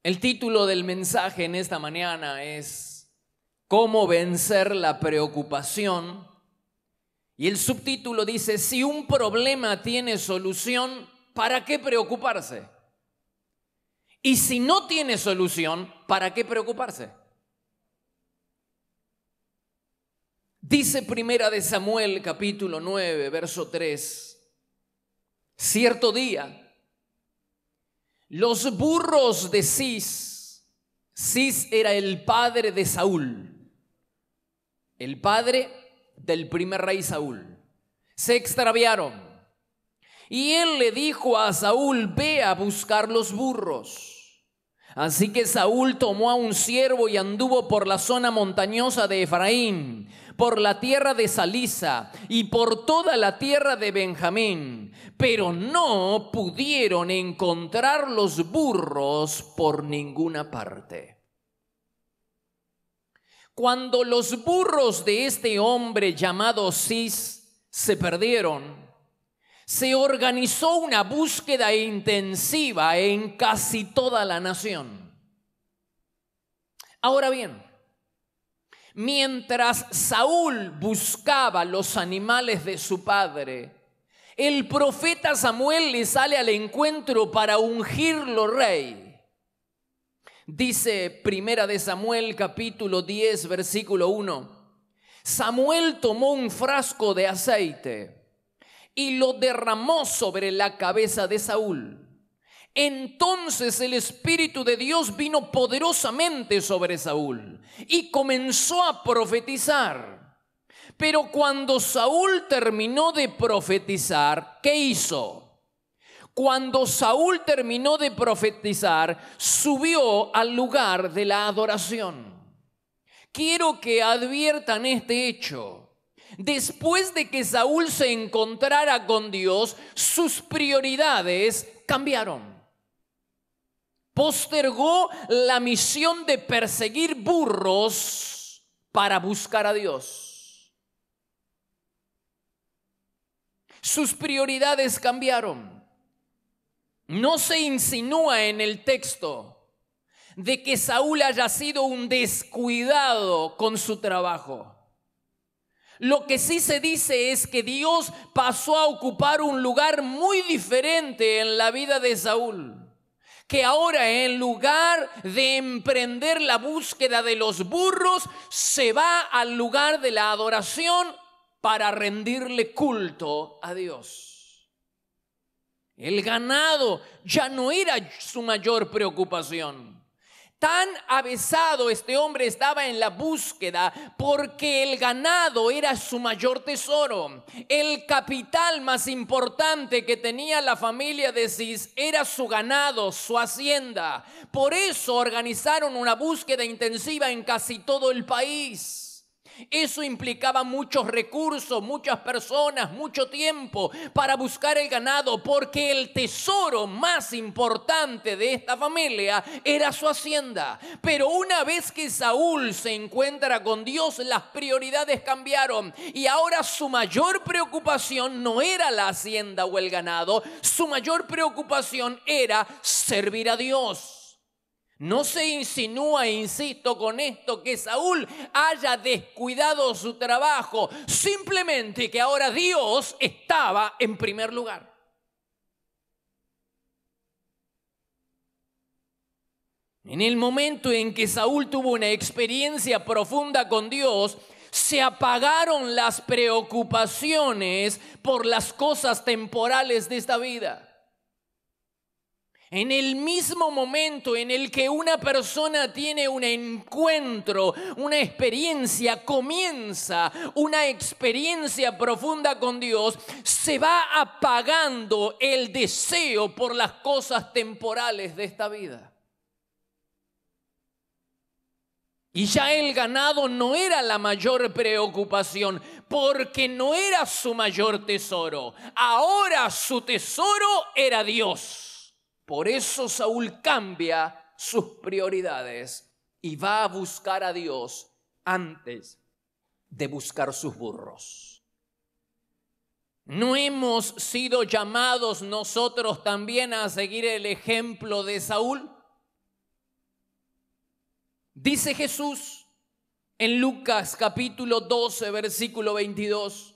El título del mensaje en esta mañana es ¿Cómo vencer la preocupación? Y el subtítulo dice, si un problema tiene solución, ¿para qué preocuparse? Y si no tiene solución, ¿para qué preocuparse? Dice Primera de Samuel, capítulo 9, verso 3. Cierto día, los burros de Cis era el padre de Saúl, el padre del primer rey Saúl, se extraviaron. Y él le dijo a Saúl, ve a buscar los burros. Así que Saúl tomó a un siervo y anduvo por la zona montañosa de Efraín, por la tierra de Salisa y por toda la tierra de Benjamín, pero no pudieron encontrar los burros por ninguna parte. Cuando los burros de este hombre llamado Cis se perdieron, se organizó una búsqueda intensiva en casi toda la nación. Ahora bien, mientras Saúl buscaba los animales de su padre, el profeta Samuel le sale al encuentro para ungirlo rey. Dice Primera de Samuel capítulo 10 versículo 1. Samuel tomó un frasco de aceite y lo derramó sobre la cabeza de Saúl. Entonces el Espíritu de Dios vino poderosamente sobre Saúl y comenzó a profetizar. Pero cuando Saúl terminó de profetizar, ¿qué hizo? Cuando Saúl terminó de profetizar, subió al lugar de la adoración. Quiero que adviertan este hecho. Después de que Saúl se encontrara con Dios, sus prioridades cambiaron. Postergó la misión de perseguir burros para buscar a Dios. Sus prioridades cambiaron. No se insinúa en el texto de que Saúl haya sido un descuidado con su trabajo. Lo que sí se dice es que Dios pasó a ocupar un lugar muy diferente en la vida de Saúl. Que ahora, en lugar de emprender la búsqueda de los burros, se va al lugar de la adoración para rendirle culto a Dios. El ganado ya no era su mayor preocupación. Tan avesado este hombre estaba en la búsqueda porque el ganado era su mayor tesoro. El capital más importante que tenía la familia de Cis era su ganado, su hacienda. Por eso organizaron una búsqueda intensiva en casi todo el país. Eso implicaba muchos recursos, muchas personas, mucho tiempo para buscar el ganado, porque el tesoro más importante de esta familia era su hacienda. Pero una vez que Saúl se encuentra con Dios, las prioridades cambiaron y ahora su mayor preocupación no era la hacienda o el ganado, su mayor preocupación era servir a Dios. No se insinúa, insisto con esto, que Saúl haya descuidado su trabajo, simplemente que ahora Dios estaba en primer lugar. En el momento en que Saúl tuvo una experiencia profunda con Dios, se apagaron las preocupaciones por las cosas temporales de esta vida. En el mismo momento en el que una persona tiene un encuentro, una experiencia, comienza una experiencia profunda con Dios, se va apagando el deseo por las cosas temporales de esta vida. Y ya el ganado no era la mayor preocupación, porque no era su mayor tesoro. Ahora su tesoro era Dios. Por eso Saúl cambia sus prioridades y va a buscar a Dios antes de buscar sus burros. ¿No hemos sido llamados nosotros también a seguir el ejemplo de Saúl? Dice Jesús en Lucas capítulo 12, versículo 22,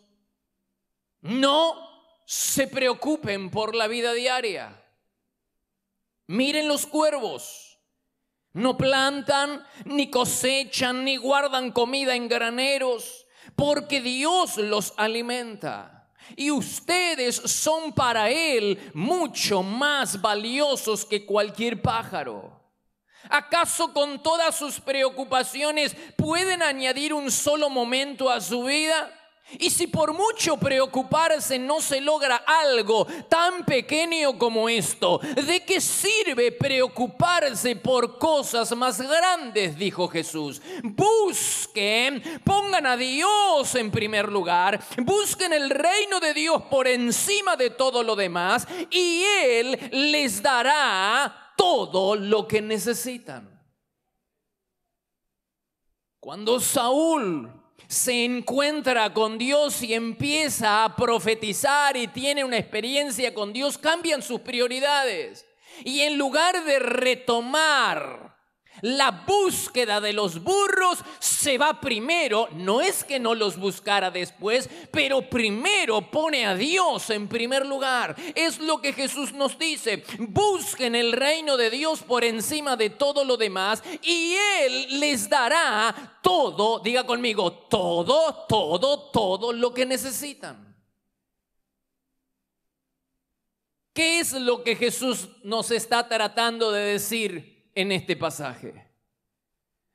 no se preocupen por la vida diaria. Miren los cuervos, no plantan, ni cosechan, ni guardan comida en graneros, porque Dios los alimenta. Y ustedes son para Él mucho más valiosos que cualquier pájaro. ¿Acaso con todas sus preocupaciones pueden añadir un solo momento a su vida? Y si por mucho preocuparse no se logra algo tan pequeño como esto, ¿de qué sirve preocuparse por cosas más grandes? Dijo Jesús. Busquen, pongan a Dios en primer lugar, busquen el reino de Dios por encima de todo lo demás y Él les dará todo lo que necesitan. Cuando Saúl se encuentra con Dios y empieza a profetizar y tiene una experiencia con Dios, cambian sus prioridades. Y en lugar de retomar la búsqueda de los burros, se va primero, no es que no los buscara después, pero primero pone a Dios en primer lugar. Es lo que Jesús nos dice: busquen el reino de Dios por encima de todo lo demás y Él les dará todo, diga conmigo, todo lo que necesitan. ¿Qué es lo que Jesús nos está tratando de decir en este pasaje?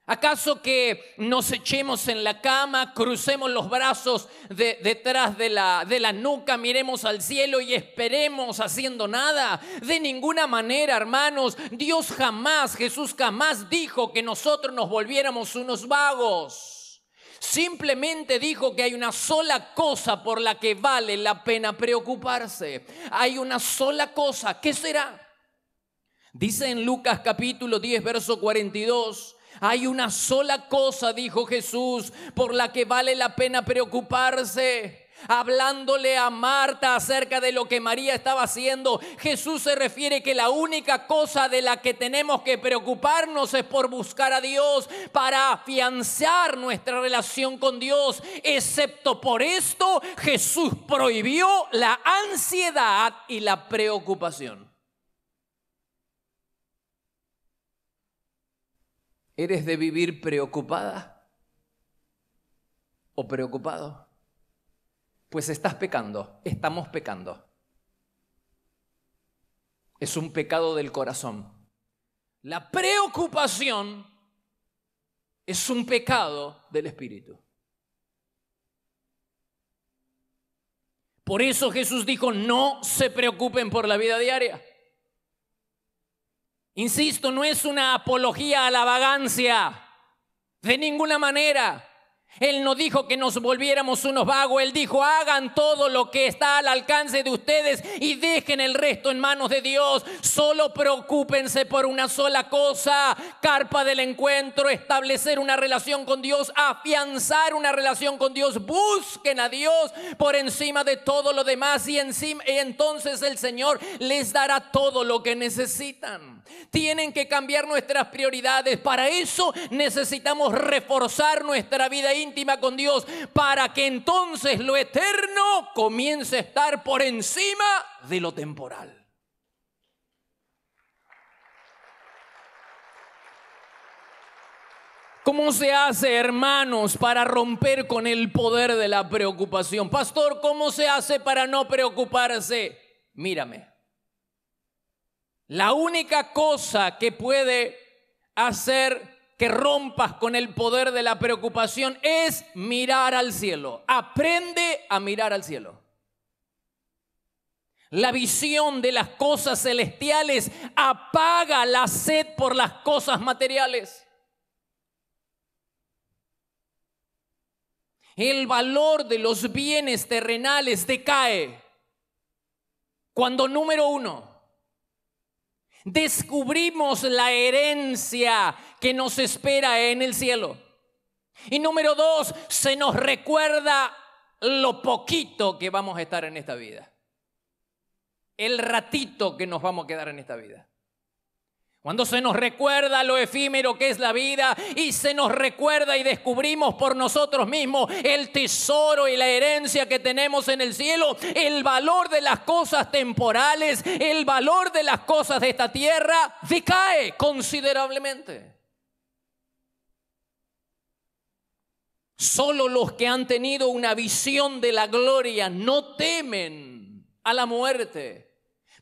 ¿Acaso que nos echemos en la cama, crucemos los brazos detrás de la nuca, miremos al cielo y esperemos haciendo nada? De ninguna manera, hermanos. Jesús jamás dijo que nosotros nos volviéramos unos vagos. Simplemente dijo que hay una sola cosa por la que vale la pena preocuparse. Hay una sola cosa. ¿Qué será? Dice en Lucas capítulo 10, verso 42, hay una sola cosa, dijo Jesús, por la que vale la pena preocuparse. Hablándole a Marta acerca de lo que María estaba haciendo, Jesús se refiere que la única cosa de la que tenemos que preocuparnos es por buscar a Dios, para afianzar nuestra relación con Dios. Excepto por esto, Jesús prohibió la ansiedad y la preocupación. ¿Eres de vivir preocupada o preocupado? Pues estás pecando, estamos pecando. Es un pecado del corazón. La preocupación es un pecado del espíritu. Por eso Jesús dijo: no se preocupen por la vida diaria. Insisto, no es una apología a la vagancia, de ninguna manera. Él no dijo que nos volviéramos unos vagos. Él dijo: hagan todo lo que está al alcance de ustedes y dejen el resto en manos de Dios. Solo preocúpense por una sola cosa: carpa del encuentro, establecer una relación con Dios, afianzar una relación con Dios. Busquen a Dios por encima de todo lo demás y entonces el Señor les dará todo lo que necesitan. Tienen que cambiar nuestras prioridades. Para eso necesitamos reforzar nuestra vida íntima con Dios, para que entonces lo eterno comience a estar por encima de lo temporal. ¿Cómo se hace, hermanos, para romper con el poder de la preocupación? Pastor, ¿cómo se hace para no preocuparse? Mírame. La única cosa que puede hacer que rompas con el poder de la preocupación es mirar al cielo. Aprende a mirar al cielo. La visión de las cosas celestiales apaga la sed por las cosas materiales. El valor de los bienes terrenales decae cuando, número uno, descubrimos la herencia que nos espera en el cielo. Y número dos, se nos recuerda lo poquito que vamos a estar en esta vida. El ratito que nos vamos a quedar en esta vida. Cuando se nos recuerda lo efímero que es la vida y se nos recuerda y descubrimos por nosotros mismos el tesoro y la herencia que tenemos en el cielo, el valor de las cosas temporales, el valor de las cosas de esta tierra decae considerablemente. Solo los que han tenido una visión de la gloria no temen a la muerte.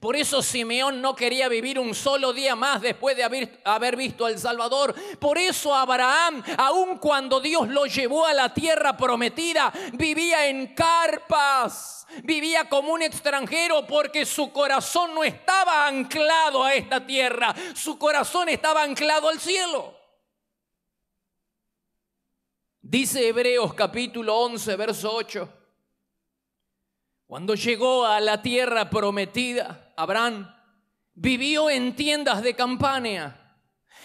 Por eso Simeón no quería vivir un solo día más después de haber visto al Salvador. Por eso Abraham, aun cuando Dios lo llevó a la tierra prometida, vivía en carpas, vivía como un extranjero, porque su corazón no estaba anclado a esta tierra, su corazón estaba anclado al cielo. Dice Hebreos capítulo 11, verso 8. Cuando llegó a la tierra prometida, Abraham vivió en tiendas de campaña.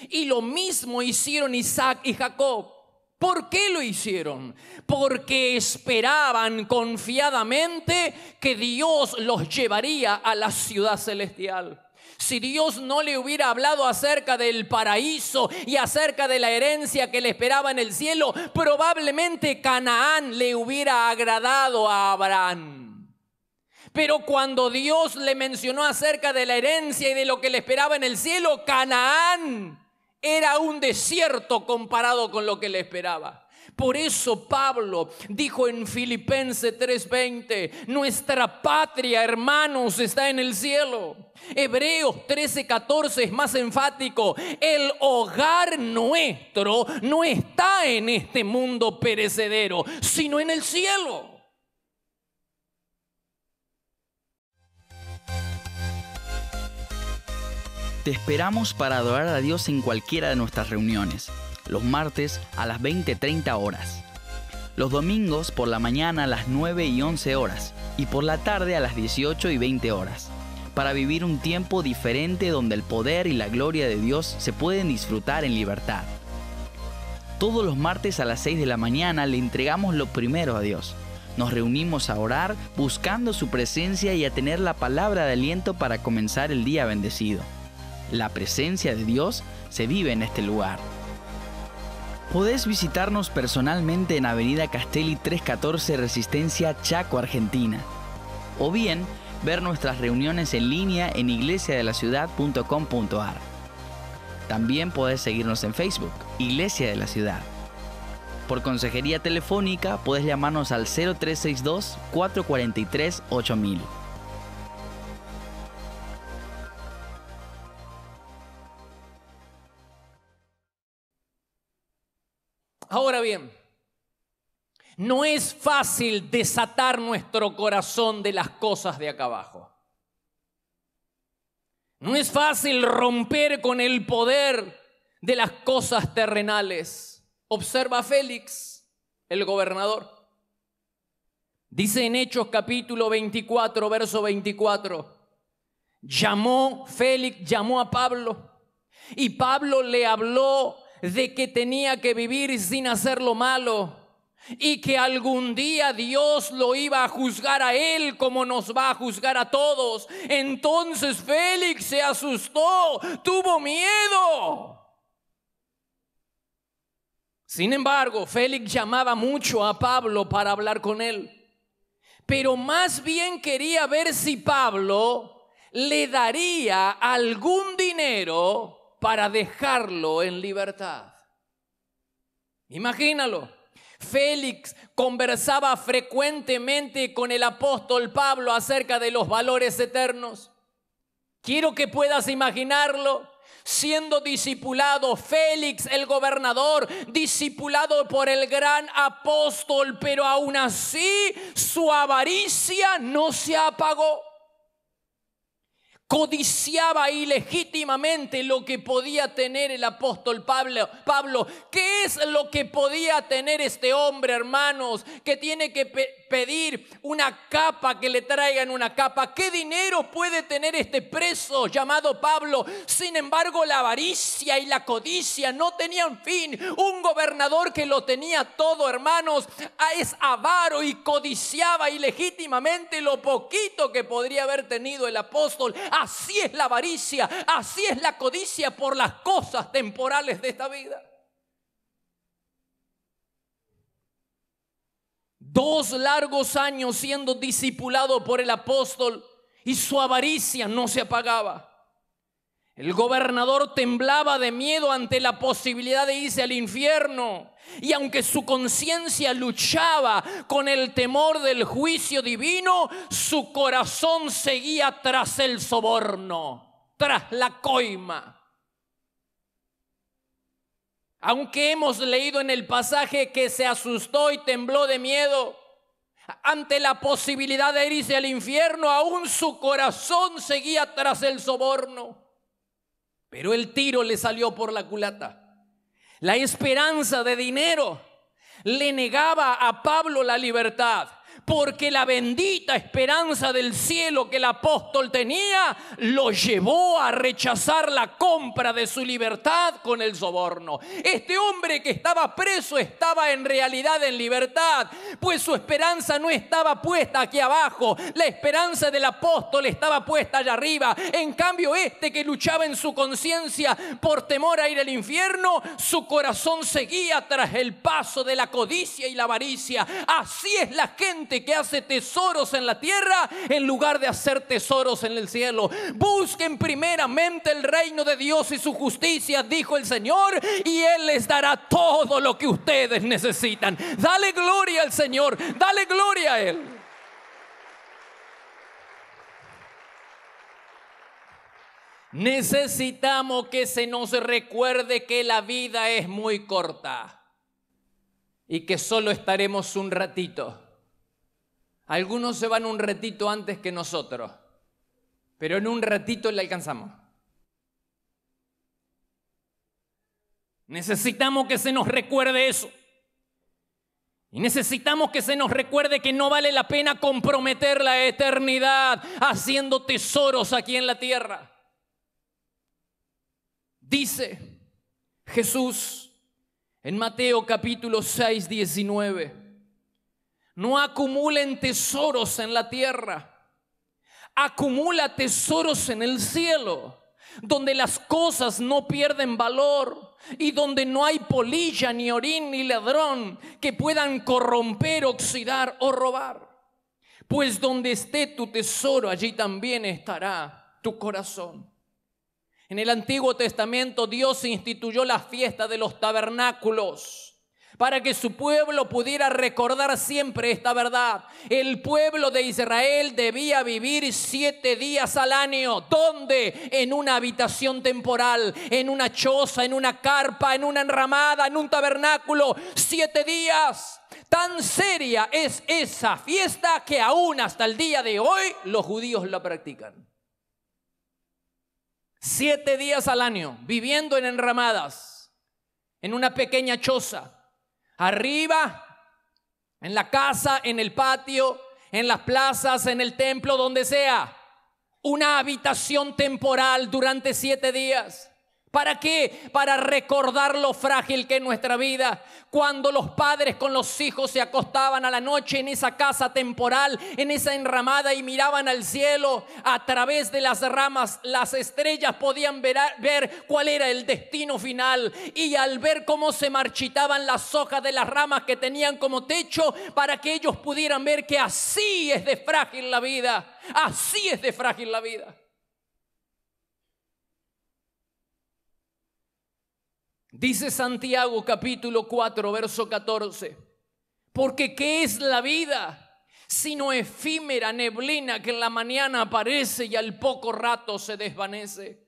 Y lo mismo hicieron Isaac y Jacob. ¿Por qué lo hicieron? Porque esperaban confiadamente que Dios los llevaría a la ciudad celestial. Si Dios no le hubiera hablado acerca del paraíso y acerca de la herencia que le esperaba en el cielo, probablemente Canaán le hubiera agradado a Abraham. Pero cuando Dios le mencionó acerca de la herencia y de lo que le esperaba en el cielo, Canaán era un desierto comparado con lo que le esperaba. Por eso Pablo dijo en Filipenses 3:20, nuestra patria, hermanos, está en el cielo. Hebreos 13:14 es más enfático, el hogar nuestro no está en este mundo perecedero, sino en el cielo. Te esperamos para adorar a Dios en cualquiera de nuestras reuniones. Los martes a las 20:30 horas. Los domingos por la mañana a las 9 y 11 horas. Y por la tarde a las 18 y 20 horas. Para vivir un tiempo diferente donde el poder y la gloria de Dios se pueden disfrutar en libertad. Todos los martes a las 6 de la mañana le entregamos lo primero a Dios. Nos reunimos a orar buscando su presencia y a tener la palabra de aliento para comenzar el día bendecido. La presencia de Dios se vive en este lugar. Podés visitarnos personalmente en Avenida Castelli 314 Resistencia, Chaco, Argentina. O bien, ver nuestras reuniones en línea en iglesiadelaciudad.com.ar. También podés seguirnos en Facebook, Iglesia de la Ciudad. Por consejería telefónica, podés llamarnos al 0362-443-8000. Ahora bien, no es fácil desatar nuestro corazón de las cosas de acá abajo. No es fácil romper con el poder de las cosas terrenales. Observa a Félix, el gobernador. Dice en Hechos capítulo 24, verso 24. Félix llamó a Pablo y Pablo le habló de que tenía que vivir sin hacer lo malo y que algún día Dios lo iba a juzgar a él como nos va a juzgar a todos. Entonces Félix se asustó, tuvo miedo. Sin embargo, Félix llamaba mucho a Pablo para hablar con él, pero más bien quería ver si Pablo le daría algún dinero para dejarlo en libertad. Imagínalo. Félix conversaba frecuentemente con el apóstol Pablo acerca de los valores eternos. Quiero que puedas imaginarlo siendo discipulado, Félix el gobernador, discipulado por el gran apóstol, pero aún así su avaricia no se apagó. Codiciaba ilegítimamente lo que podía tener el apóstol Pablo. ¿Qué es lo que podía tener este hombre, hermanos? Que tiene que pedir una capa, que le traigan una capa. ¿Qué dinero puede tener este preso llamado Pablo? Sin embargo, la avaricia y la codicia no tenían fin. Un gobernador que lo tenía todo, hermanos, es avaro y codiciaba ilegítimamente lo poquito que podría haber tenido el apóstol. Así es la avaricia, así es la codicia por las cosas temporales de esta vida. 2 largos años siendo discipulado por el apóstol y su avaricia no se apagaba. El gobernador temblaba de miedo ante la posibilidad de irse al infierno. Y aunque su conciencia luchaba con el temor del juicio divino, su corazón seguía tras el soborno, tras la coima. Aunque hemos leído en el pasaje que se asustó y tembló de miedo ante la posibilidad de irse al infierno, aún su corazón seguía tras el soborno. Pero el tiro le salió por la culata. La esperanza de dinero le negaba a Pablo la libertad, porque la bendita esperanza del cielo que el apóstol tenía lo llevó a rechazar la compra de su libertad con el soborno. Este hombre que estaba preso estaba en realidad en libertad, pues su esperanza no estaba puesta aquí abajo. La esperanza del apóstol estaba puesta allá arriba. En cambio, este que luchaba en su conciencia por temor a ir al infierno, su corazón seguía tras el paso de la codicia y la avaricia. Así es la gente que hace tesoros en la tierra en lugar de hacer tesoros en el cielo. Busquen primeramente el reino de Dios y su justicia, dijo el Señor, y Él les dará todo lo que ustedes necesitan. Dale gloria al Señor, dale gloria a Él. Necesitamos que se nos recuerde que la vida es muy corta y que solo estaremos un ratito. Algunos se van un ratito antes que nosotros, pero en un ratito le alcanzamos. Necesitamos que se nos recuerde eso. Y necesitamos que se nos recuerde que no vale la pena comprometer la eternidad haciendo tesoros aquí en la tierra. Dice Jesús en Mateo capítulo 6, 19. No acumulen tesoros en la tierra, acumula tesoros en el cielo, donde las cosas no pierden valor y donde no hay polilla, ni orín, ni ladrón que puedan corromper, oxidar o robar. Pues donde esté tu tesoro, allí también estará tu corazón. En el Antiguo Testamento Dios instituyó la fiesta de los tabernáculos para que su pueblo pudiera recordar siempre esta verdad. El pueblo de Israel debía vivir 7 días al año. ¿Dónde? En una habitación temporal, en una choza, en una carpa, en una enramada, en un tabernáculo. 7 días. Tan seria es esa fiesta que aún hasta el día de hoy los judíos la practican. 7 días al año, viviendo en enramadas, en una pequeña choza. Arriba, en la casa, en el patio, en las plazas, en el templo, donde sea. Una habitación temporal durante 7 días. ¿Para qué? Para recordar lo frágil que es nuestra vida. Cuando los padres con los hijos se acostaban a la noche en esa casa temporal, en esa enramada, y miraban al cielo, a través de las ramas, las estrellas podían ver cuál era el destino final. Y al ver cómo se marchitaban las hojas de las ramas que tenían como techo, para que ellos pudieran ver que así es de frágil la vida. Así es de frágil la vida. Dice Santiago capítulo 4 verso 14, porque ¿qué es la vida? Sino efímera neblina que en la mañana aparece y al poco rato se desvanece.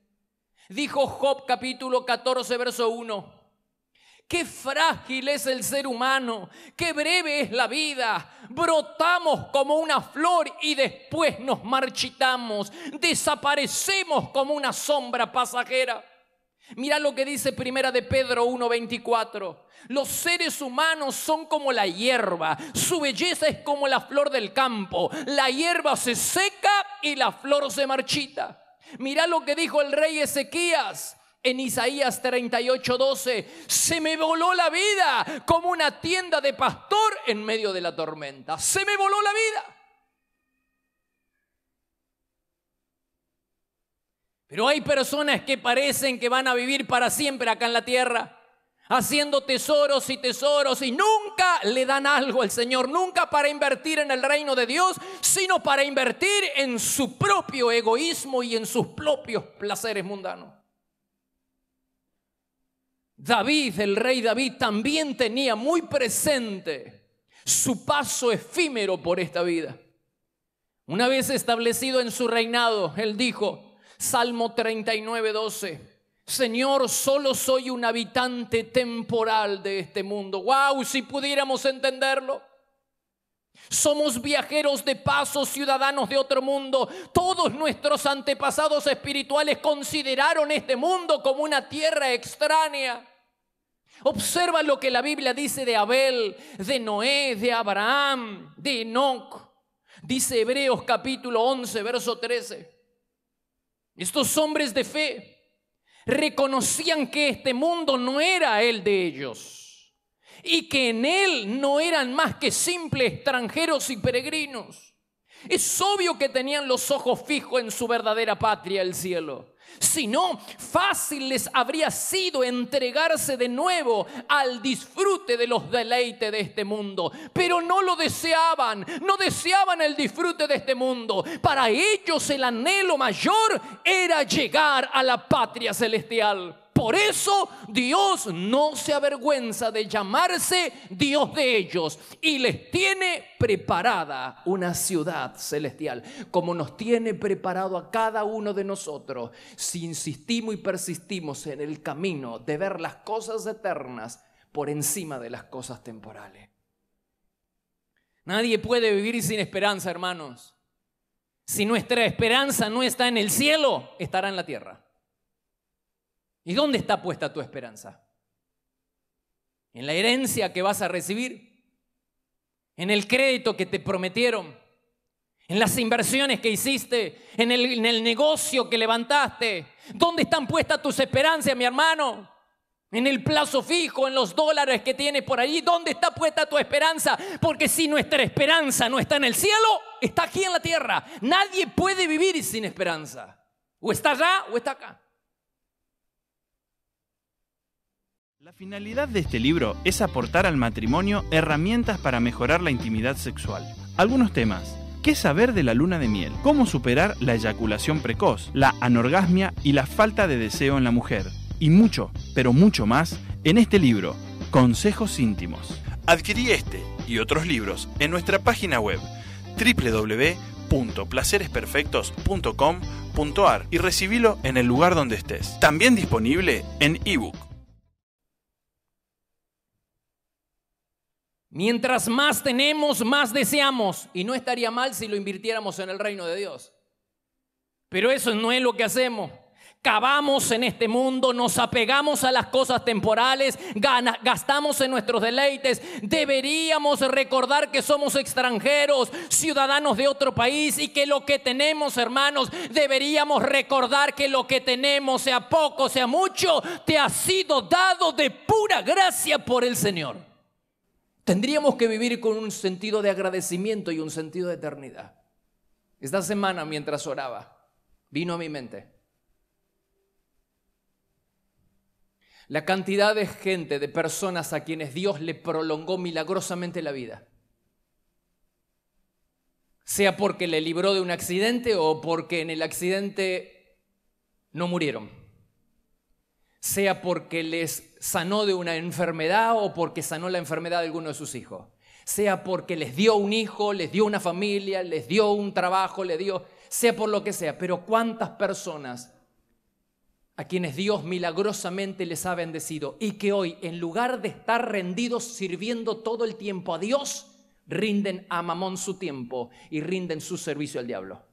Dijo Job capítulo 14 verso 1, qué frágil es el ser humano, qué breve es la vida. Brotamos como una flor y después nos marchitamos, desaparecemos como una sombra pasajera. Mira lo que dice Primera de Pedro 1:24. Los seres humanos son como la hierba, su belleza es como la flor del campo. La hierba se seca y la flor se marchita. Mira lo que dijo el rey Ezequías en Isaías 38:12. Se me voló la vida como una tienda de pastor en medio de la tormenta. Se me voló la vida. Pero hay personas que parecen que van a vivir para siempre acá en la tierra, haciendo tesoros y nunca le dan algo al Señor, nunca para invertir en el reino de Dios, sino para invertir en su propio egoísmo y en sus propios placeres mundanos. David, el rey David, también tenía muy presente su paso efímero por esta vida. Una vez establecido en su reinado, él dijo, Salmo 39:12, Señor, solo soy un habitante temporal de este mundo. ¡Wow! Si pudiéramos entenderlo. Somos viajeros de paso, ciudadanos de otro mundo. Todos nuestros antepasados espirituales consideraron este mundo como una tierra extraña. Observa lo que la Biblia dice de Abel, de Noé, de Abraham, de Enoc. Dice Hebreos capítulo 11, verso 13. Estos hombres de fe reconocían que este mundo no era el de ellos y que en él no eran más que simples extranjeros y peregrinos. Es obvio que tenían los ojos fijos en su verdadera patria, el cielo. Si no, fácil les habría sido entregarse de nuevo al disfrute de los deleites de este mundo. Pero no lo deseaban, no deseaban el disfrute de este mundo. Para ellos el anhelo mayor era llegar a la patria celestial. Por eso Dios no se avergüenza de llamarse Dios de ellos y les tiene preparada una ciudad celestial, como nos tiene preparado a cada uno de nosotros, si insistimos y persistimos en el camino de ver las cosas eternas por encima de las cosas temporales. Nadie puede vivir sin esperanza, hermanos. Si nuestra esperanza no está en el cielo, estará en la tierra. ¿Y dónde está puesta tu esperanza? ¿En la herencia que vas a recibir? ¿En el crédito que te prometieron? ¿En las inversiones que hiciste? ¿En el negocio que levantaste? ¿Dónde están puestas tus esperanzas, mi hermano? ¿En el plazo fijo? ¿En los dólares que tienes por allí? ¿Dónde está puesta tu esperanza? Porque si nuestra esperanza no está en el cielo, está aquí en la tierra. Nadie puede vivir sin esperanza. O está allá o está acá. La finalidad de este libro es aportar al matrimonio herramientas para mejorar la intimidad sexual. Algunos temas: ¿qué saber de la luna de miel? ¿Cómo superar la eyaculación precoz, la anorgasmia y la falta de deseo en la mujer? Y mucho, pero mucho más en este libro, Consejos íntimos. Adquirí este y otros libros en nuestra página web www.placeresperfectos.com.ar y recibilo en el lugar donde estés. También disponible en ebook. Mientras más tenemos, más deseamos. Y no estaría mal si lo invirtiéramos en el reino de Dios. Pero eso no es lo que hacemos. Cavamos en este mundo, nos apegamos a las cosas temporales, gastamos en nuestros deleites. Deberíamos recordar que somos extranjeros, ciudadanos de otro país, y que lo que tenemos, hermanos, deberíamos recordar que lo que tenemos, sea poco, sea mucho, te ha sido dado de pura gracia por el Señor. Tendríamos que vivir con un sentido de agradecimiento y un sentido de eternidad. Esta semana, mientras oraba, vino a mi mente la cantidad de gente, de personas a quienes Dios le prolongó milagrosamente la vida. Sea porque le libró de un accidente o porque en el accidente no murieron. Sea porque les sanó de una enfermedad o porque sanó la enfermedad de alguno de sus hijos. Sea porque les dio un hijo, les dio una familia, les dio un trabajo, sea por lo que sea. Pero ¿cuántas personas a quienes Dios milagrosamente les ha bendecido y que hoy, en lugar de estar rendidos sirviendo todo el tiempo a Dios, rinden a Mamón su tiempo y rinden su servicio al diablo?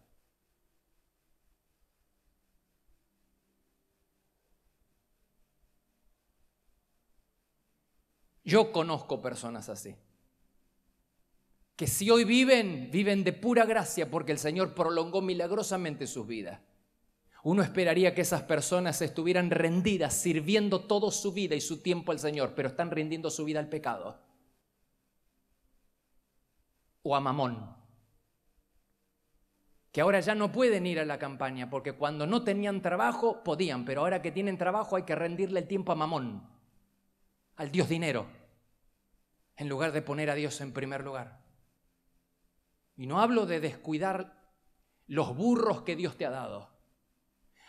Yo conozco personas así, que si hoy viven de pura gracia porque el Señor prolongó milagrosamente sus vidas. Uno esperaría que esas personas estuvieran rendidas, sirviendo toda su vida y su tiempo al Señor, pero están rindiendo su vida al pecado o a Mamón, que ahora ya no pueden ir a la campaña, porque cuando no tenían trabajo podían, pero ahora que tienen trabajo hay que rendirle el tiempo a Mamón, al Dios dinero, en lugar de poner a Dios en primer lugar. Y no hablo de descuidar los burros que Dios te ha dado.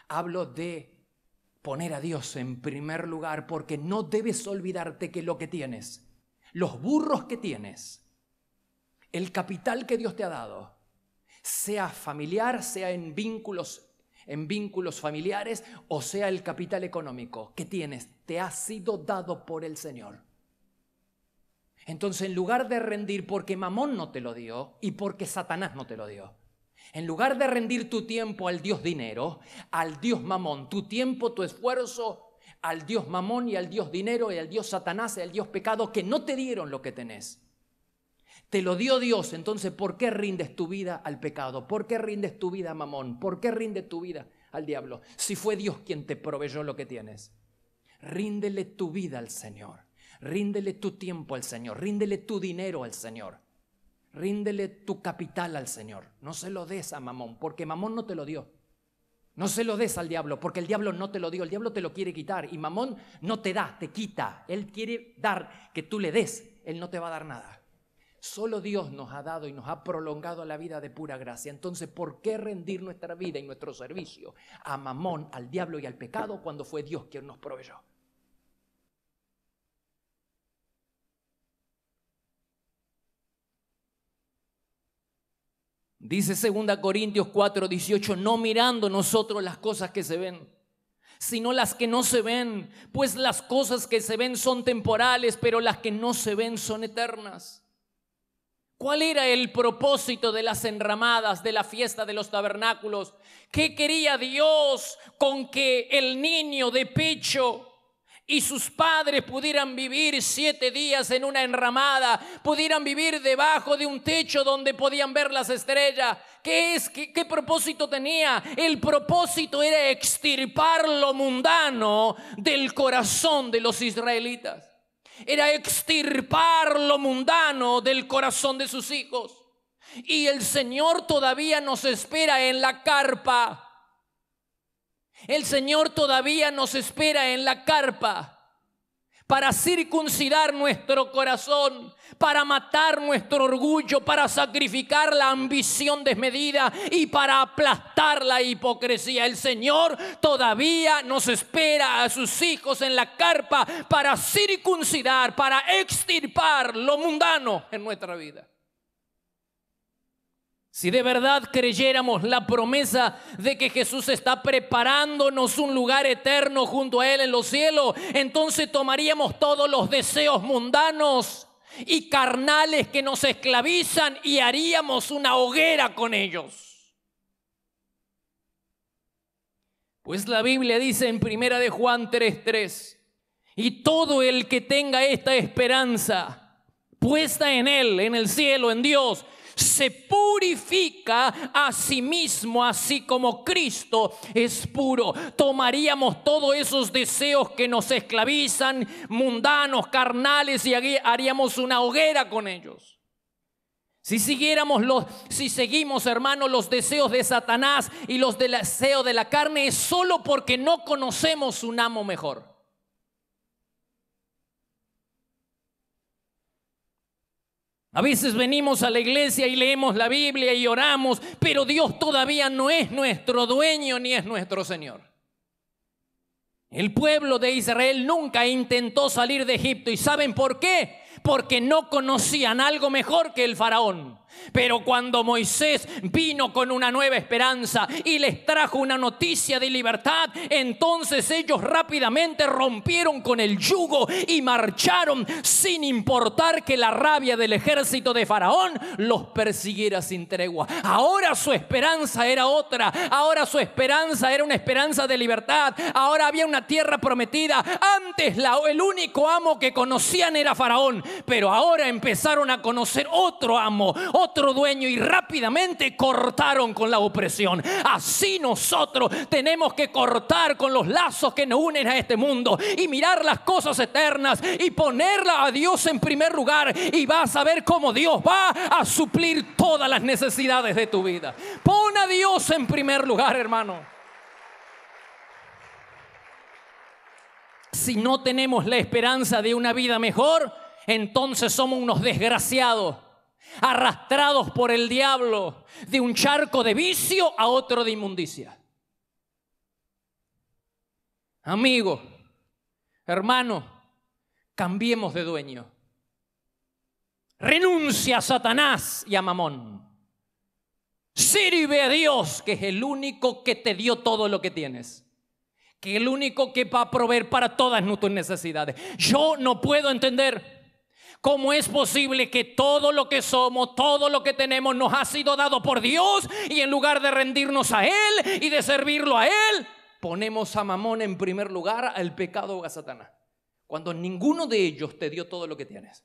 Hablo de poner a Dios en primer lugar, porque no debes olvidarte que lo que tienes, los burros que tienes, el capital que Dios te ha dado, sea familiar, sea en vínculos familiares o sea el capital económico que tienes, te ha sido dado por el Señor. Entonces, en lugar de rendir porque Mamón no te lo dio y porque Satanás no te lo dio, en lugar de rendir tu tiempo al Dios dinero, al Dios Mamón, tu tiempo, tu esfuerzo al Dios Mamón y al Dios dinero y al Dios Satanás y al Dios pecado, que no te dieron lo que tenés, te lo dio Dios. Entonces, ¿por qué rindes tu vida al pecado? ¿Por qué rindes tu vida a Mamón? ¿Por qué rindes tu vida al diablo? Si fue Dios quien te proveyó lo que tienes. Ríndele tu vida al Señor. Ríndele tu tiempo al Señor. Ríndele tu dinero al Señor. Ríndele tu capital al Señor. No se lo des a Mamón, porque Mamón no te lo dio. No se lo des al diablo, porque el diablo no te lo dio. El diablo te lo quiere quitar y Mamón no te da, te quita. Él quiere dar, que tú le des. Él no te va a dar nada. Solo Dios nos ha dado y nos ha prolongado la vida de pura gracia. Entonces, ¿por qué rendir nuestra vida y nuestro servicio a Mamón, al diablo y al pecado cuando fue Dios quien nos proveyó? Dice 2 Corintios 4:18, no mirando nosotros las cosas que se ven, sino las que no se ven, pues las cosas que se ven son temporales, pero las que no se ven son eternas. ¿Cuál era el propósito de las enramadas, de la fiesta de los tabernáculos? ¿Qué quería Dios con que el niño de pecho y sus padres pudieran vivir 7 días en una enramada, pudieran vivir debajo de un techo donde podían ver las estrellas? ¿Qué propósito tenía? El propósito era extirpar lo mundano del corazón de los israelitas. Era extirpar lo mundano del corazón de sus hijos. Y el Señor todavía nos espera en la carpa. El Señor todavía nos espera en la carpa para circuncidar nuestro corazón, para matar nuestro orgullo, para sacrificar la ambición desmedida y para aplastar la hipocresía. El Señor todavía nos espera a sus hijos en la carpa para circuncidar, para extirpar lo mundano en nuestra vida. Si de verdad creyéramos la promesa de que Jesús está preparándonos un lugar eterno junto a Él en los cielos, entonces tomaríamos todos los deseos mundanos y carnales que nos esclavizan y haríamos una hoguera con ellos. Pues la Biblia dice en 1 de Juan 3:3, y todo el que tenga esta esperanza puesta en Él, en el cielo, en Dios, se purifica a sí mismo, así como Cristo es puro. Tomaríamos todos esos deseos que nos esclavizan, mundanos, carnales, y haríamos una hoguera con ellos. Si seguimos, hermanos, los deseos de Satanás y los deseos de la carne, es solo porque no conocemos un amo mejor. A veces venimos a la iglesia y leemos la Biblia y oramos, pero Dios todavía no es nuestro dueño ni es nuestro Señor. El pueblo de Israel nunca intentó salir de Egipto. ¿Y saben por qué? Porque no conocían algo mejor que el faraón. Pero cuando Moisés vino con una nueva esperanza y les trajo una noticia de libertad, entonces ellos rápidamente rompieron con el yugo y marcharon sin importar que la rabia del ejército de Faraón los persiguiera sin tregua. Ahora su esperanza era otra. Ahora su esperanza era una esperanza de libertad. Ahora había una tierra prometida. Antes el único amo que conocían era Faraón, pero ahora empezaron a conocer otro amo, otro dueño, y rápidamente cortaron con la opresión. Así nosotros tenemos que cortar con los lazos que nos unen a este mundo y mirar las cosas eternas y ponerla a Dios en primer lugar, y vas a ver cómo Dios va a suplir todas las necesidades de tu vida. Pon a a Dios en primer lugar, hermano. Si no tenemos la esperanza de una vida mejor, entonces somos unos desgraciados, arrastrados por el diablo de un charco de vicio a otro de inmundicia. Amigo, hermano, cambiemos de dueño. Renuncia a Satanás y a Mamón. Sirve a Dios, que es el único que te dio todo lo que tienes, que es el único que va a proveer para todas tus necesidades. Yo no puedo entender cómo es posible que todo lo que somos, todo lo que tenemos nos ha sido dado por Dios, y en lugar de rendirnos a Él y de servirlo a Él, ponemos a Mamón en primer lugar, al pecado o a Satanás, cuando ninguno de ellos te dio todo lo que tienes.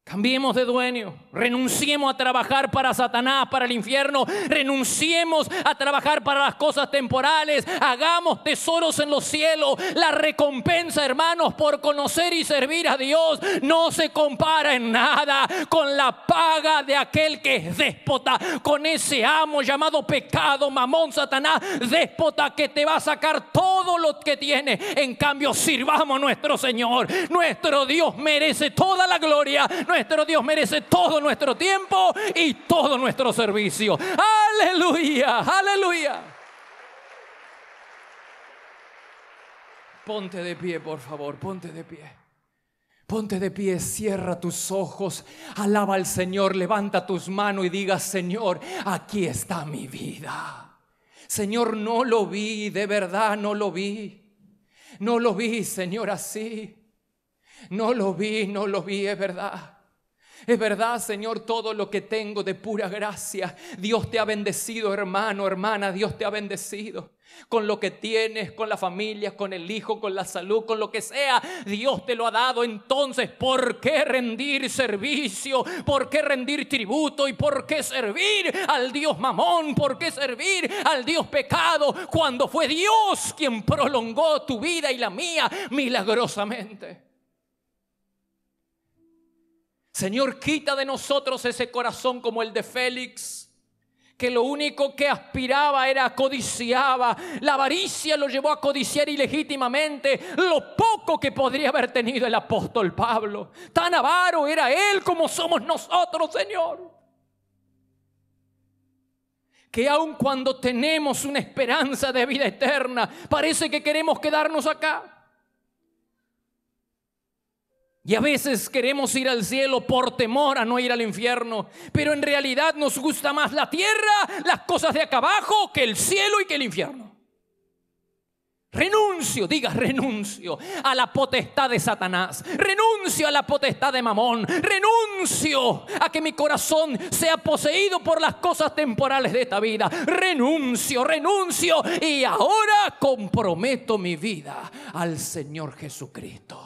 Cambiemos de dueño, renunciemos a trabajar para Satanás, para el infierno, renunciemos a trabajar para las cosas temporales, hagamos tesoros en los cielos. La recompensa, hermanos, por conocer y servir a Dios no se compara en nada con la paga de aquel que es déspota, con ese amo llamado pecado, Mamón, Satanás, déspota, que te va a sacar todo lo que tiene. En cambio, sirvamos a nuestro Señor. Nuestro Dios merece toda la gloria. Nuestro Dios merece todo nuestro tiempo y todo nuestro servicio. ¡Aleluya! ¡Aleluya! Ponte de pie, por favor, ponte de pie. Ponte de pie, cierra tus ojos, alaba al Señor, levanta tus manos y diga: Señor, aquí está mi vida. Señor, no lo vi, de verdad no lo vi. No lo vi, Señor, así. No lo vi, es verdad. Es verdad, Señor, todo lo que tengo de pura gracia. Dios te ha bendecido, hermano, hermana, Dios te ha bendecido. Con lo que tienes, con la familia, con el hijo, con la salud, con lo que sea, Dios te lo ha dado. Entonces, ¿por qué rendir servicio? ¿Por qué rendir tributo? ¿Y por qué servir al Dios Mamón? ¿Por qué servir al Dios pecado? Cuando fue Dios quien prolongó tu vida y la mía milagrosamente. Señor, quita de nosotros ese corazón como el de Félix, que lo único que aspiraba era codiciaba. La avaricia lo llevó a codiciar ilegítimamente lo poco que podría haber tenido el apóstol Pablo. Tan avaro era él como somos nosotros, Señor, que aun cuando tenemos una esperanza de vida eterna, parece que queremos quedarnos acá. Y a veces queremos ir al cielo por temor a no ir al infierno, pero en realidad nos gusta más la tierra, las cosas de acá abajo, que el cielo y que el infierno. Renuncio, diga renuncio a la potestad de Satanás, renuncio a la potestad de Mamón, renuncio a que mi corazón sea poseído por las cosas temporales de esta vida, renuncio y ahora comprometo mi vida al Señor Jesucristo.